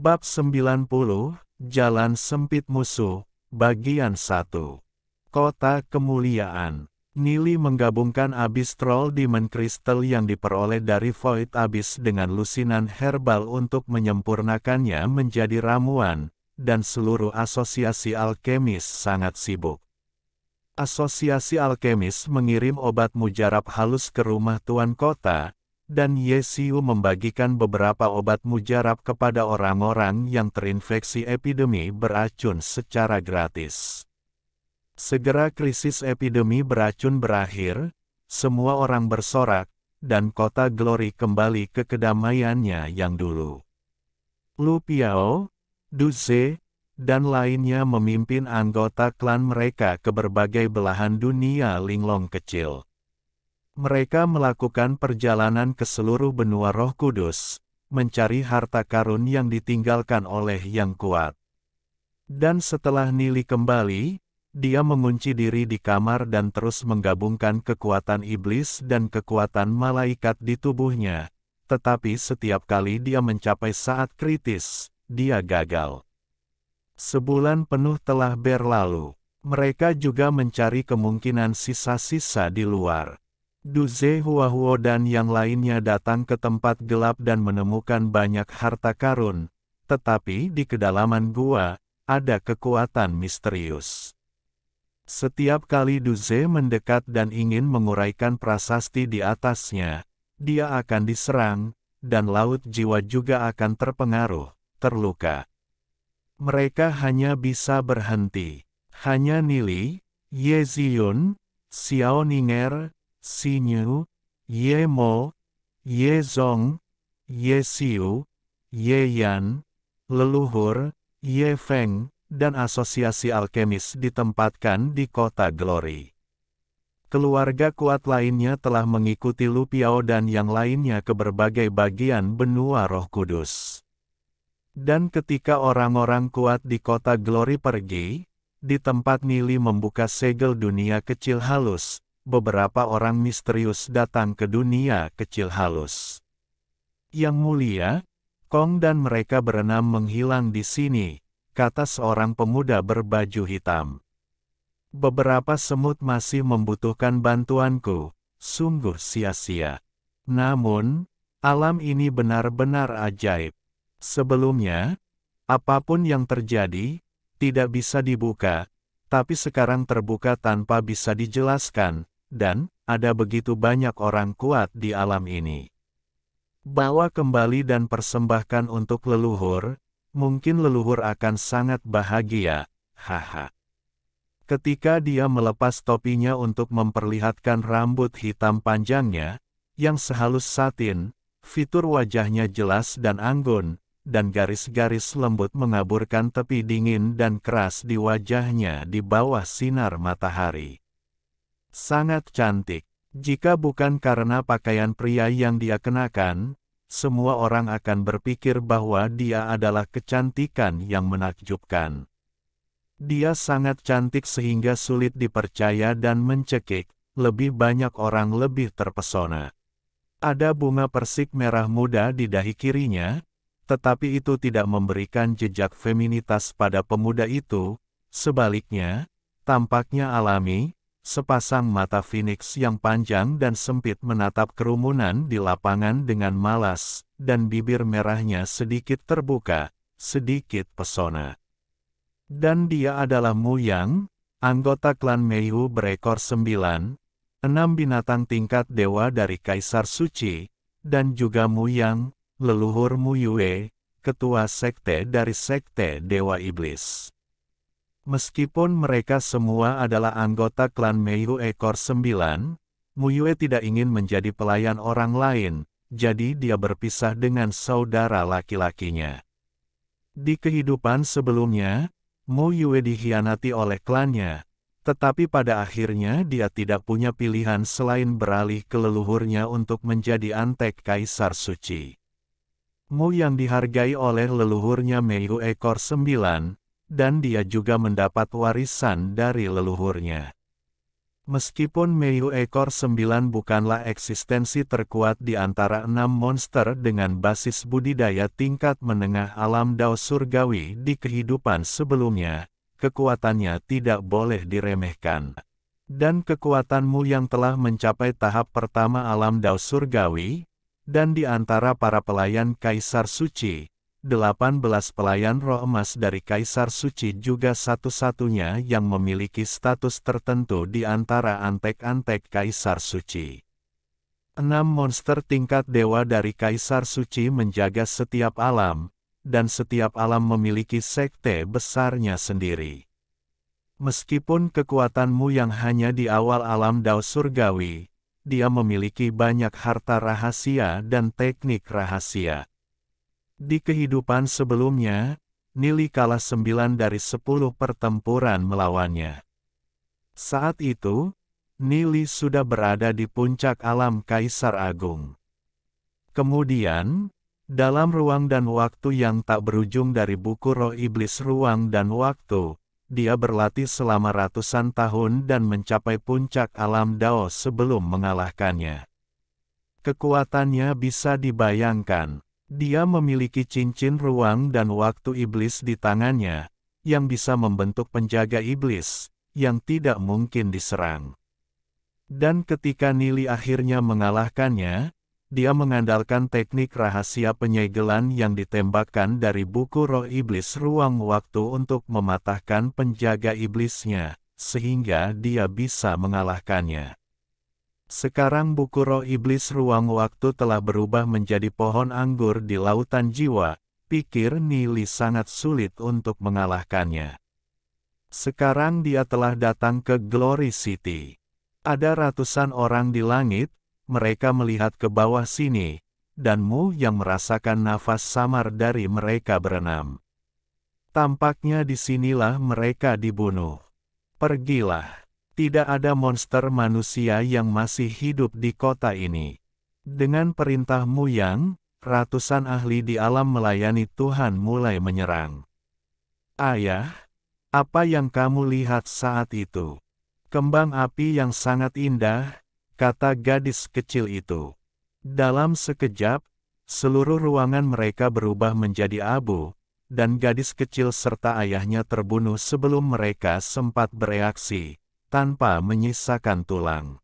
Bab 90, Jalan Sempit Musuh, Bagian 1. Kota Kemuliaan. Nili menggabungkan Abyss Troll Demon Crystal yang diperoleh dari Void Abyss dengan lusinan herbal untuk menyempurnakannya menjadi ramuan, dan seluruh asosiasi alkemis sangat sibuk. Asosiasi alkemis mengirim obat mujarab halus ke rumah tuan kota, dan Yesiu membagikan beberapa obat mujarab kepada orang-orang yang terinfeksi epidemi beracun secara gratis. Segera krisis epidemi beracun berakhir, semua orang bersorak, dan kota Glory kembali ke kedamaiannya yang dulu. Lu Piao, Du Ze, dan lainnya memimpin anggota klan mereka ke berbagai belahan dunia linglong kecil. Mereka melakukan perjalanan ke seluruh benua Roh Kudus, mencari harta karun yang ditinggalkan oleh Yang Kuat. Dan setelah Nili kembali, dia mengunci diri di kamar dan terus menggabungkan kekuatan iblis dan kekuatan malaikat di tubuhnya, tetapi setiap kali dia mencapai saat kritis, dia gagal. Sebulan penuh telah berlalu. Mereka juga mencari kemungkinan sisa-sisa di luar. Du Ze Huahuo dan yang lainnya datang ke tempat gelap dan menemukan banyak harta karun, tetapi di kedalaman gua, ada kekuatan misterius. Setiap kali Du Ze mendekat dan ingin menguraikan prasasti di atasnya, dia akan diserang, dan laut jiwa juga akan terpengaruh, terluka. Mereka hanya bisa berhenti. Hanya Nili, Ye Ziyun, Xiao Ninger, Xi Nyu, Ye Mo, Ye Zong, Ye Xiu, Ye Yan, leluhur, Ye Feng, dan asosiasi alkemis ditempatkan di kota Glory. Keluarga kuat lainnya telah mengikuti Lu Piao dan yang lainnya ke berbagai bagian benua Roh Kudus. Dan ketika orang-orang kuat di kota Glory pergi, di tempat Nili membuka segel dunia kecil halus, beberapa orang misterius datang ke dunia kecil halus. Yang mulia, Kong dan mereka berenam menghilang di sini, kata seorang pemuda berbaju hitam. Beberapa semut masih membutuhkan bantuanku, sungguh sia-sia. Namun, alam ini benar-benar ajaib. Sebelumnya, apapun yang terjadi, tidak bisa dibuka, tapi sekarang terbuka tanpa bisa dijelaskan, dan ada begitu banyak orang kuat di alam ini. Bawa kembali dan persembahkan untuk leluhur, mungkin leluhur akan sangat bahagia, haha. Ketika dia melepas topinya untuk memperlihatkan rambut hitam panjangnya, yang sehalus satin, fitur wajahnya jelas dan anggun, dan garis-garis lembut mengaburkan tepi dingin dan keras di wajahnya di bawah sinar matahari. Sangat cantik. Jika bukan karena pakaian pria yang dia kenakan, semua orang akan berpikir bahwa dia adalah kecantikan yang menakjubkan. Dia sangat cantik sehingga sulit dipercaya dan mencekik, lebih banyak orang lebih terpesona. Ada bunga persik merah muda di dahi kirinya, tetapi itu tidak memberikan jejak feminitas pada pemuda itu, sebaliknya, tampaknya alami, sepasang mata Phoenix yang panjang dan sempit menatap kerumunan di lapangan dengan malas, dan bibir merahnya sedikit terbuka, sedikit pesona. Dan dia adalah Mu Yang, anggota klan Meihu berekor 9, 6 binatang tingkat dewa dari Kaisar Suci, dan juga Mu Yang, leluhur Mu Yue, ketua sekte dari sekte Dewa Iblis. Meskipun mereka semua adalah anggota klan Meihu ekor 9, Mu Yue tidak ingin menjadi pelayan orang lain, jadi dia berpisah dengan saudara laki-lakinya. Di kehidupan sebelumnya, Mu Yue dikhianati oleh klannya, tetapi pada akhirnya dia tidak punya pilihan selain beralih ke leluhurnya untuk menjadi antek Kaisar Suci. Mu yang dihargai oleh leluhurnya Meihu ekor 9, dan dia juga mendapat warisan dari leluhurnya. Meskipun Meiyu ekor 9 bukanlah eksistensi terkuat di antara 6 monster dengan basis budidaya tingkat menengah alam Dao surgawi di kehidupan sebelumnya, kekuatannya tidak boleh diremehkan. Dan kekuatanmu yang telah mencapai tahap pertama alam Dao surgawi, dan di antara para pelayan Kaisar Suci, 18 pelayan roh emas dari Kaisar Suci juga satu-satunya yang memiliki status tertentu di antara antek-antek Kaisar Suci. 6 monster tingkat dewa dari Kaisar Suci menjaga setiap alam, dan setiap alam memiliki sekte besarnya sendiri. Meskipun kekuatanmu yang hanya di awal alam Dao surgawi, dia memiliki banyak harta rahasia dan teknik rahasia. Di kehidupan sebelumnya, Nili kalah 9 dari 10 pertempuran melawannya. Saat itu, Nili sudah berada di puncak alam Kaisar Agung. Kemudian, dalam ruang dan waktu yang tak berujung dari buku Roh Iblis Ruang dan Waktu, dia berlatih selama ratusan tahun dan mencapai puncak alam Dao sebelum mengalahkannya. Kekuatannya bisa dibayangkan. Dia memiliki cincin ruang dan waktu iblis di tangannya, yang bisa membentuk penjaga iblis, yang tidak mungkin diserang. Dan ketika Nili akhirnya mengalahkannya, dia mengandalkan teknik rahasia penyegelan yang ditembakkan dari buku Roh Iblis Ruang Waktu untuk mematahkan penjaga iblisnya, sehingga dia bisa mengalahkannya. Sekarang buku Roh Iblis Ruang Waktu telah berubah menjadi pohon anggur di lautan jiwa, pikir Nili sangat sulit untuk mengalahkannya. Sekarang dia telah datang ke Glory City. Ada ratusan orang di langit, mereka melihat ke bawah sini, dan Mu yang merasakan nafas samar dari mereka berenam. Tampaknya disinilah mereka dibunuh. Pergilah. Tidak ada monster manusia yang masih hidup di kota ini. Dengan perintahmu yang, ratusan ahli di alam melayani Tuhan mulai menyerang. Ayah, apa yang kamu lihat saat itu? Kembang api yang sangat indah, kata gadis kecil itu. Dalam sekejap, seluruh ruangan mereka berubah menjadi abu, dan gadis kecil serta ayahnya terbunuh sebelum mereka sempat bereaksi, tanpa menyisakan tulang.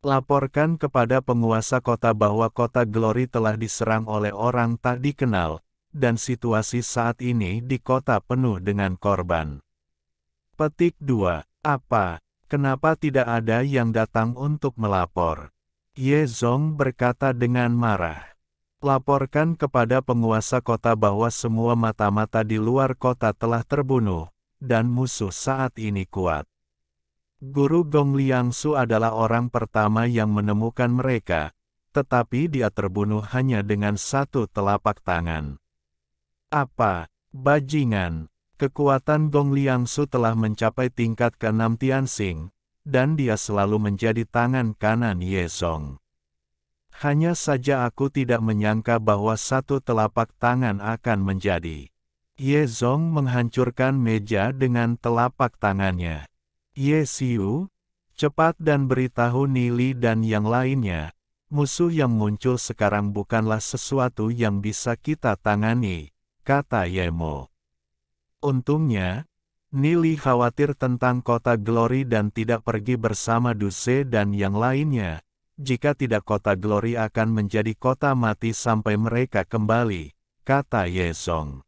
Laporkan kepada penguasa kota bahwa kota Glory telah diserang oleh orang tak dikenal, dan situasi saat ini di kota penuh dengan korban. Petik 2. Apa? Kenapa tidak ada yang datang untuk melapor? Ye Zong berkata dengan marah. Laporkan kepada penguasa kota bahwa semua mata-mata di luar kota telah terbunuh, dan musuh saat ini kuat. Guru Gong Liangsu adalah orang pertama yang menemukan mereka, tetapi dia terbunuh hanya dengan satu telapak tangan. Apa, bajingan? Kekuatan Gong Liangsu telah mencapai tingkat ke-6 Tianxing, dan dia selalu menjadi tangan kanan Ye Zong. Hanya saja aku tidak menyangka bahwa satu telapak tangan akan menjadi. Ye Zong menghancurkan meja dengan telapak tangannya. Ye Xiu, cepat dan beritahu Nili dan yang lainnya, musuh yang muncul sekarang bukanlah sesuatu yang bisa kita tangani, kata Ye Mo. Untungnya, Nili khawatir tentang kota Glory dan tidak pergi bersama Duce dan yang lainnya, jika tidak kota Glory akan menjadi kota mati sampai mereka kembali, kata Ye Zong.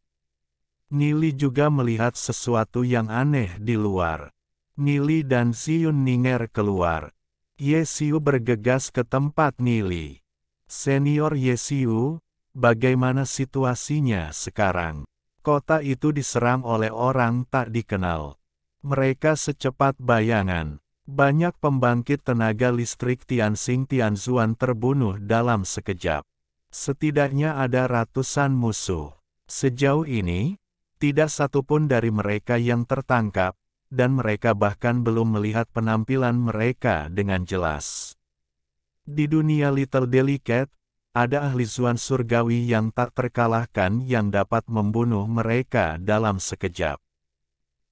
Nili juga melihat sesuatu yang aneh di luar. Nili dan Xiun Ninger keluar. Ye Xiu bergegas ke tempat Nili. Senior Ye Xiu, bagaimana situasinya sekarang? Kota itu diserang oleh orang tak dikenal. Mereka secepat bayangan. Banyak pembangkit tenaga listrik Tianxing Tianzuan terbunuh dalam sekejap. Setidaknya ada ratusan musuh. Sejauh ini, tidak satupun dari mereka yang tertangkap, dan mereka bahkan belum melihat penampilan mereka dengan jelas. Di dunia Little Delicate, ada ahli zuan surgawi yang tak terkalahkan yang dapat membunuh mereka dalam sekejap.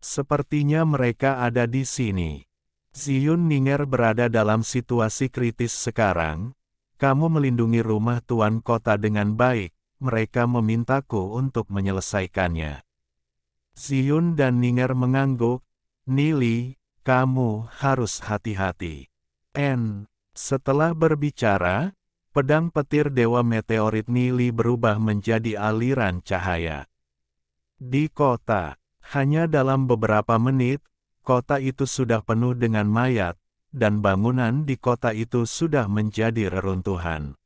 Sepertinya mereka ada di sini. Ziyun Ninger berada dalam situasi kritis sekarang. Kamu melindungi rumah tuan kota dengan baik, mereka memintaku untuk menyelesaikannya. Ziyun dan Ninger mengangguk. Nili, kamu harus hati-hati. Setelah berbicara, pedang petir Dewa Meteorit Nili berubah menjadi aliran cahaya. Di kota, hanya dalam beberapa menit, kota itu sudah penuh dengan mayat, dan bangunan di kota itu sudah menjadi reruntuhan.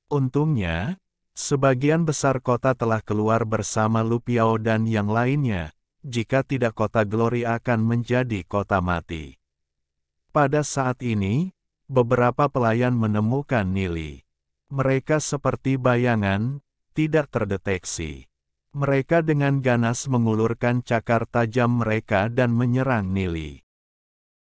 Untungnya, sebagian besar kota telah keluar bersama Lu Piao dan yang lainnya, jika tidak kota Glory akan menjadi kota mati. Pada saat ini, beberapa pelayan menemukan Nili. Mereka seperti bayangan, tidak terdeteksi. Mereka dengan ganas mengulurkan cakar tajam mereka dan menyerang Nili.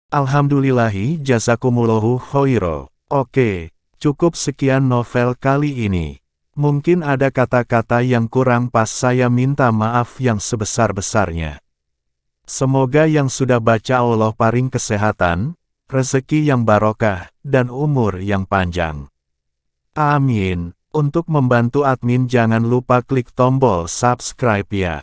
Alhamdulillahi jazakumullahu khairo. Oke, cukup sekian novel kali ini. Mungkin ada kata-kata yang kurang pas, saya minta maaf yang sebesar-besarnya. Semoga yang sudah baca Allah paring kesehatan, rezeki yang barokah, dan umur yang panjang. Amin. Untuk membantu admin jangan lupa klik tombol subscribe ya.